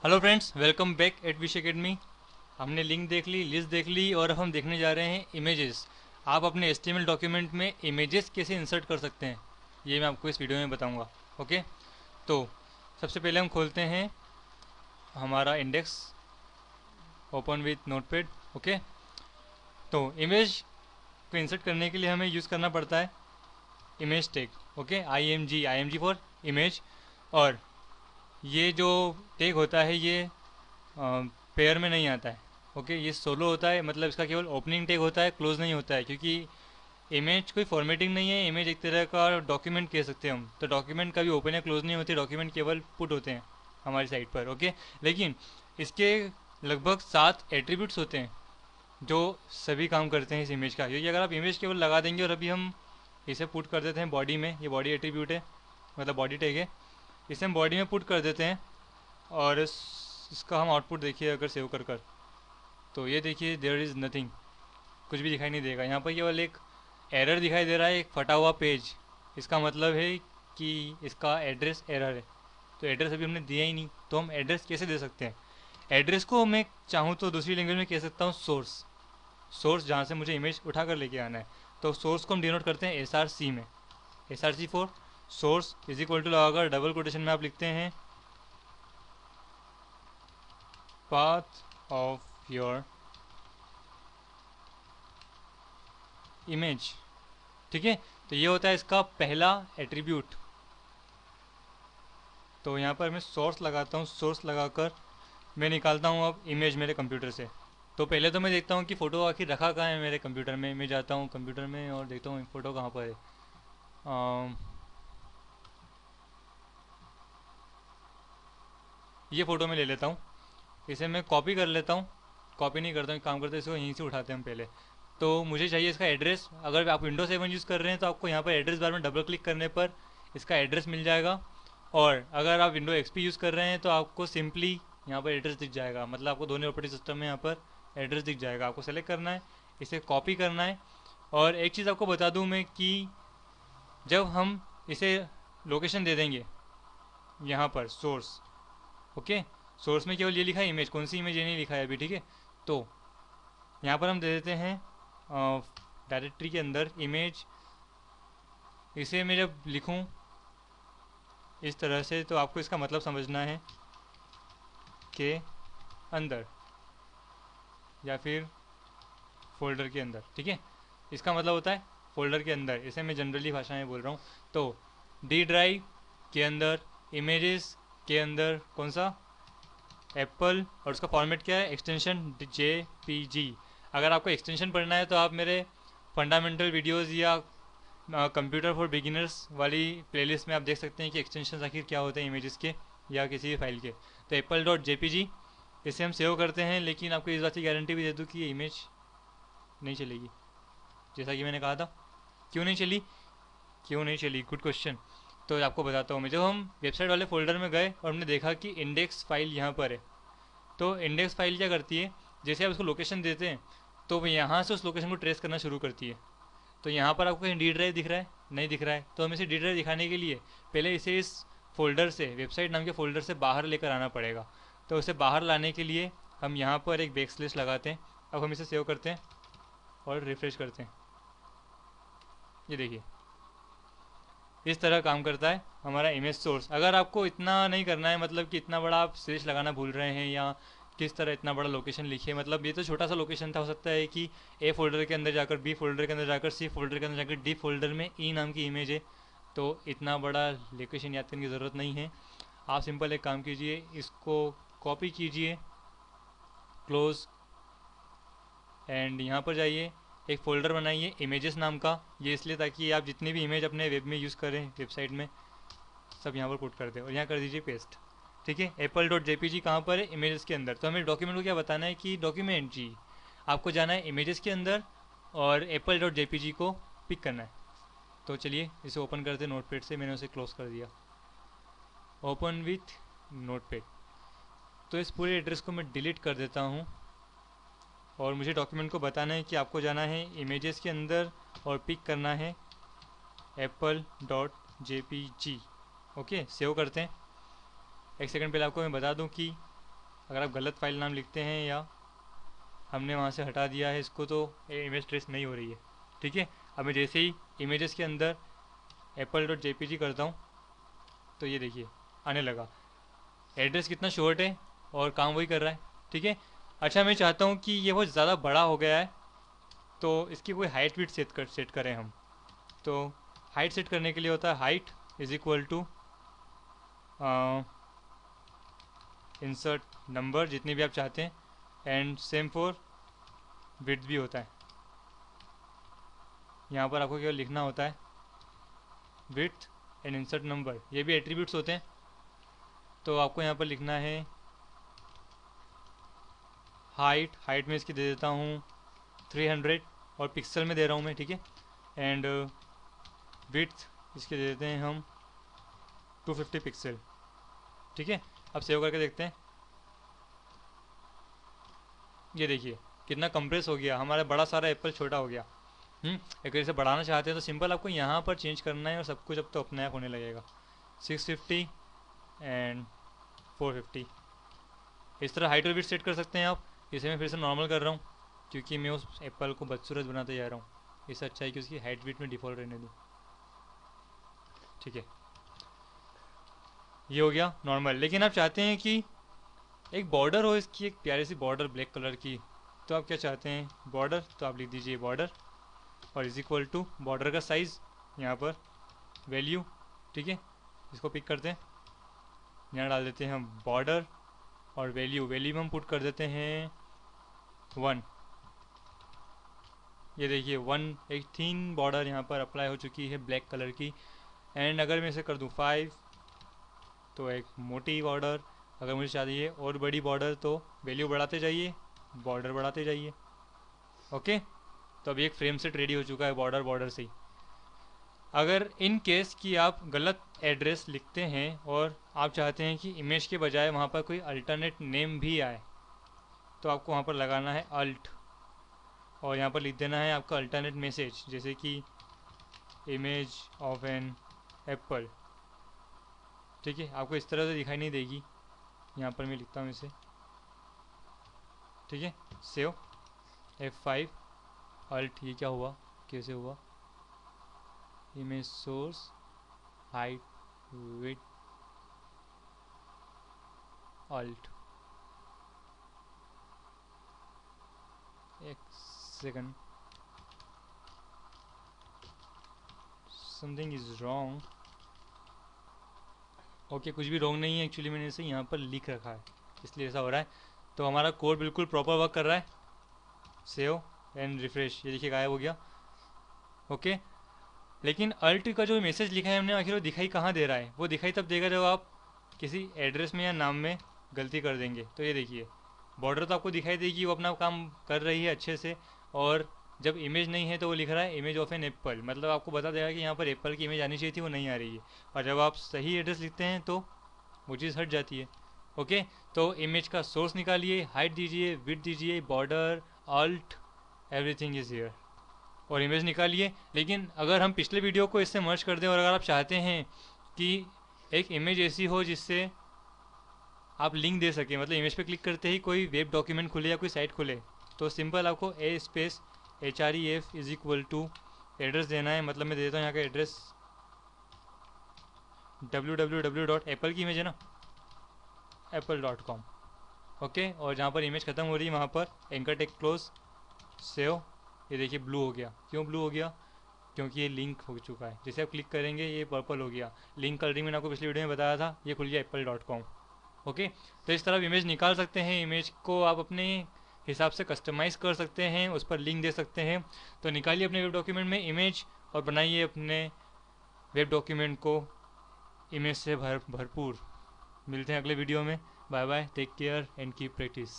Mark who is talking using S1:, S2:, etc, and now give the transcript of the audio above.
S1: Hello friends, welcome back at wish academy. हमने link देख ली, list देख ली और अब हम देखने जा रहे हैं इमेजेस। आप अपने HTML डॉक्यूमेंट में इमेजेस कैसे इंसर्ट कर सकते हैं, ये मैं आपको इस वीडियो में बताऊंगा। ओके, तो सबसे पहले हम खोलते हैं हमारा index, open with notepad. Okay, तो इमेज को इंसर्ट करने के लिए हमें यूज़ करना पड़ता है image tag. Okay, I M G for image. और ये जो टैग होता है ये पेयर में नहीं आता है। ओके, ये सोलो होता है, मतलब इसका केवल ओपनिंग टैग होता है, क्लोज नहीं होता है, क्योंकि इमेज कोई फॉर्मेटिंग नहीं है। इमेज एक तरह का डॉक्यूमेंट कह सकते हैं हम, तो डॉक्यूमेंट कभी ओपन या क्लोज नहीं होते, डॉक्यूमेंट केवल पुट होते हैं हमारी साइट पर। ओके, लेकिन इसके लगभग 7 एट्रीब्यूट्स होते हैं जो सभी काम करते हैं इस इमेज का। क्योंकि अगर आप इमेज केवल लगा देंगे और अभी हम इसे पुट कर देते हैं बॉडी में, ये बॉडी एट्रीब्यूट है, मतलब बॉडी टैग है, इसे हम बॉडी में पुट कर देते हैं और इसका हम आउटपुट देखिए अगर सेव कर तो ये देखिए देयर इज़ नथिंग, कुछ भी दिखाई नहीं देगा। यहाँ पर केवल एक एरर दिखाई दे रहा है, एक फटा हुआ पेज। इसका मतलब है कि इसका एड्रेस एरर है, तो एड्रेस अभी हमने दिया ही नहीं, तो हम एड्रेस कैसे दे सकते हैं। एड्रेस को मैं चाहूँ तो दूसरी लैंग्वेज में कह सकता हूँ सोर्स। सोर्स जहाँ से मुझे इमेज उठा कर लेके आना है, तो सोर्स को हम डिनोट करते हैं SRC में। SRC for source is equal to लगाकर डबल कोटेशन में आप लिखते हैं पाथ ऑफ योर इमेज। ठीक है, तो ये होता है इसका पहला एट्रीब्यूट। तो यहाँ पर मैं सोर्स लगाता हूँ, सोर्स लगाकर मैं निकालता हूँ अब इमेज मेरे कंप्यूटर से। तो पहले तो मैं देखता हूँ कि फ़ोटो आखिर रखा कहाँ है मेरे कंप्यूटर में। मैं जाता हूँ कंप्यूटर में और देखता हूँ फ़ोटो कहाँ पर है। ये फ़ोटो मैं ले लेता हूँ, इसे मैं कॉपी कर लेता हूँ। कॉपी नहीं करता हूँ, काम करते हैं इसको यहीं से उठाते हैं हम पहले। तो मुझे चाहिए इसका एड्रेस। अगर आप विंडोज 7 यूज़ कर रहे हैं तो आपको यहाँ पर एड्रेस बार में डबल क्लिक करने पर इसका एड्रेस मिल जाएगा। और अगर आप विंडो XP यूज़ कर रहे हैं तो आपको सिंपली यहाँ पर एड्रेस दिख जाएगा, मतलब आपको दोनों ऑपरेटिंग सिस्टम में यहाँ पर एड्रेस दिख जाएगा। आपको सेलेक्ट करना है, इसे कॉपी करना है। और एक चीज़ आपको बता दूँ मैं कि जब हम इसे लोकेशन दे देंगे यहाँ पर सोर्स, ओके, सोर्स में केवल ये लिखा है इमेज, कौन सी इमेज ये नहीं लिखा है अभी। ठीक है, तो यहाँ पर हम दे देते हैं डायरेक्टरी के अंदर इमेज। इसे मैं जब लिखूँ इस तरह से तो आपको इसका मतलब समझना है के अंदर या फिर फोल्डर के अंदर। ठीक है, इसका मतलब होता है फोल्डर के अंदर, इसे मैं जनरली भाषा में बोल रहा हूँ। तो डी ड्राइव के अंदर, इमेजेस के अंदर कौन सा, एप्पल, और उसका फॉर्मेट क्या है, एक्सटेंशन JPG। अगर आपको एक्सटेंशन पढ़ना है तो आप मेरे फंडामेंटल वीडियोस या कंप्यूटर फॉर बिगिनर्स वाली प्लेलिस्ट में आप देख सकते हैं कि एक्सटेंशन आखिर क्या होते हैं इमेजेस के या किसी भी फाइल के। तो apple.jpg, इसे हम सेव करते हैं, लेकिन आपको इस बात की गारंटी भी दे दूँ कि ये इमेज नहीं चलेगी, जैसा कि मैंने कहा था। क्यों नहीं चली, क्यों नहीं चली, गुड क्वेश्चन। तो आपको बताता हूँ मैं। जब हम वेबसाइट वाले फोल्डर में गए और हमने देखा कि इंडेक्स फाइल यहाँ पर है, तो इंडेक्स फाइल क्या करती है, जैसे आप उसको लोकेशन देते हैं तो वो यहाँ से उस लोकेशन को ट्रेस करना शुरू करती है। तो यहाँ पर आपको कहीं डी ड्राइव दिख रहा है, नहीं दिख रहा है, तो हमें इसे डी ड्राइव दिखाने के लिए पहले इसे इस फोल्डर से, वेबसाइट नाम के फोल्डर से बाहर लेकर आना पड़ेगा। तो उसे बाहर लाने के लिए हम यहाँ पर एक बैकस्लैश लगाते हैं। अब हम इसे सेव करते हैं और रिफ्रेश करते हैं। ये देखिए इस तरह काम करता है हमारा इमेज सोर्स। अगर आपको इतना नहीं करना है, मतलब कि इतना बड़ा आप स्लैश लगाना भूल रहे हैं या किस तरह इतना बड़ा लोकेशन लिखिए, मतलब ये तो छोटा सा लोकेशन था, हो सकता है कि A फोल्डर के अंदर जाकर, B फोल्डर के अंदर जाकर, C फोल्डर के अंदर जाकर, D फोल्डर में E नाम की इमेज है, तो इतना बड़ा लोकेशन याद करने की ज़रूरत नहीं है। आप सिंपल एक काम कीजिए, इसको कॉपी कीजिए, क्लोज, एंड यहाँ पर जाइए, एक फ़ोल्डर बनाइए इमेजेस नाम का। ये इसलिए ताकि आप जितनी भी इमेज अपने वेब में यूज़ करें, वेबसाइट में, सब यहाँ पर पुट कर दें और यहाँ कर दीजिए पेस्ट। ठीक है, apple.jpg कहाँ पर है, इमेजेस के अंदर। तो हमें डॉक्यूमेंट को क्या बताना है कि डॉक्यूमेंट जी, आपको जाना है इमेजेस के अंदर और apple.jpg को पिक करना है। तो चलिए इसे ओपन करते हैं नोटपैड से, मैंने उसे क्लोज कर दिया, ओपन विथ नोटपैड। तो इस पूरे एड्रेस को मैं डिलीट कर देता हूँ और मुझे डॉक्यूमेंट को बताना है कि आपको जाना है इमेजेस के अंदर और पिक करना है apple.jpg। ओके, सेव करते हैं। एक सेकंड पहले आपको मैं बता दूं कि अगर आप गलत फाइल नाम लिखते हैं या हमने वहाँ से हटा दिया है इसको तो ये इमेज ट्रेस नहीं हो रही है। ठीक है, अब मैं जैसे ही इमेजेस के अंदर apple.jpg करता हूँ तो ये देखिए आने लगा। एड्रेस कितना शॉर्ट है और काम वही कर रहा है। ठीक है, अच्छा मैं चाहता हूँ कि ये बहुत ज़्यादा बड़ा हो गया है तो इसकी कोई हाइट भी सेट करें हम। तो हाइट सेट करने के लिए होता है height is equal to insert number जितनी भी आप चाहते हैं, एंड सेम फॉर विड्थ भी होता है। यहाँ पर आपको केवल लिखना होता है विड्थ एंड इंसर्ट नंबर, ये भी एट्रीब्यूट्स होते हैं। तो आपको यहाँ पर लिखना है हाइट में इसकी दे देता हूँ 300 और पिक्सल में दे रहा हूँ मैं। ठीक है, एंड विड्थ इसके दे देते हैं हम 250 पिक्सल। ठीक है, अब सेव करके देखते हैं। ये देखिए कितना कंप्रेस हो गया, हमारा बड़ा सारा एप्पल छोटा हो गया। अगर इसे बढ़ाना चाहते हैं तो सिंपल आपको यहाँ पर चेंज करना है और सब कुछ अब तो अपने आप होने लगेगा। 650 एंड 450 इस तरह हाइट और विड्थ सेट कर सकते हैं आप। इसे मैं फिर से नॉर्मल कर रहा हूँ क्योंकि मैं उस एप्पल को बदसूरत बनाते जा रहा हूँ। इससे अच्छा है कि उसकी हाइट विड्थ में डिफ़ॉल्ट रहने दूँ। ठीक है, ये हो गया नॉर्मल। लेकिन आप चाहते हैं कि एक बॉर्डर हो इसकी, एक प्यारी सी बॉर्डर ब्लैक कलर की, तो आप क्या चाहते हैं बॉर्डर, तो आप लिख दीजिए बॉर्डर और इज इक्वल टू बॉर्डर का साइज़ यहाँ पर वैल्यू। ठीक है, इसको पिक करते हैं, यहाँ डाल देते हैं हम बॉर्डर और वैल्यू में हम पुट कर देते हैं 1। ये देखिए 1 एक थीन बॉर्डर यहाँ पर अप्लाई हो चुकी है ब्लैक कलर की। एंड अगर मैं इसे कर दूँ 5 तो एक मोटी बॉर्डर। अगर मुझे चाहिए और बड़ी बॉर्डर तो वैल्यू बढ़ाते जाइए, बॉर्डर बढ़ाते जाइए। ओके, तो अभी एक फ्रेम सेट रेडी हो चुका है बॉर्डर से ही। अगर इन केस कि आप गलत एड्रेस लिखते हैं और आप चाहते हैं कि इमेज के बजाय वहाँ पर कोई अल्टरनेट नेम भी आए तो आपको वहाँ पर लगाना है अल्ट और यहाँ पर लिख देना है आपका अल्टरनेट मैसेज, जैसे कि इमेज ऑफ एन एप्पल। ठीक है, आपको इस तरह से दिखाई नहीं देगी, यहाँ पर मैं लिखता हूँ इसे। ठीक है, सेव F5 अल्ट। ये क्या हुआ, कैसे हुआ, image source height width alt. एक second, something is wrong. Okay, कुछ भी रॉन्ग नहीं है, एक्चुअली मैंने इसे यहाँ पर लिख रखा है इसलिए ऐसा हो रहा है। तो हमारा कोड बिल्कुल प्रॉपर वर्क कर रहा है। सेव एंड रिफ्रेश, ये देखिए गायब हो गया। ओके, लेकिन अल्ट का जो मैसेज लिखा है हमने आखिर वो दिखाई कहाँ दे रहा है, वो दिखाई तब देगा जब आप किसी एड्रेस में या नाम में गलती कर देंगे। तो ये देखिए बॉर्डर तो आपको दिखाई देगी, वो अपना काम कर रही है अच्छे से, और जब इमेज नहीं है तो वो लिख रहा है इमेज ऑफ एन एप्पल, मतलब आपको बता देगा कि यहाँ पर एप्पल की इमेज आनी चाहिए थी, वो नहीं आ रही है। और जब आप सही एड्रेस लिखते हैं तो वो चीज़ हट जाती है। ओके, तो इमेज का सोर्स निकालिए, हाइट दीजिए, विड्थ दीजिए, border, alt, everything is here, और इमेज निकालिए। लेकिन अगर हम पिछले वीडियो को इससे मर्ज कर दें और अगर आप चाहते हैं कि एक इमेज ऐसी हो जिससे आप लिंक दे सकें, मतलब इमेज पे क्लिक करते ही कोई वेब डॉक्यूमेंट खुले या कोई साइट खुले, तो सिंपल आपको a space href is equal to address देना है। मतलब मैं देता हूँ यहाँ का एड्रेस www.apple की इमेज है ना, apple.com। ओके, और जहाँ पर इमेज ख़त्म हो रही है वहाँ पर एंकर टेक क्लोज, सेव। ये देखिए ब्लू हो गया, क्यों ब्लू हो गया, क्योंकि ये लिंक हो चुका है। जैसे आप क्लिक करेंगे ये पर्पल हो गया, लिंक कलरिंग मैंने आपको पिछली वीडियो में बताया था, ये खुल गया apple.com। ओके, तो इस तरह आप इमेज निकाल सकते हैं, इमेज को आप अपने हिसाब से कस्टमाइज़ कर सकते हैं, उस पर लिंक दे सकते हैं। तो निकालिए अपने वेब डॉक्यूमेंट में इमेज और बनाइए अपने वेब डॉक्यूमेंट को इमेज से भरपूर। मिलते हैं अगले वीडियो में, bye bye, take care and keep practice.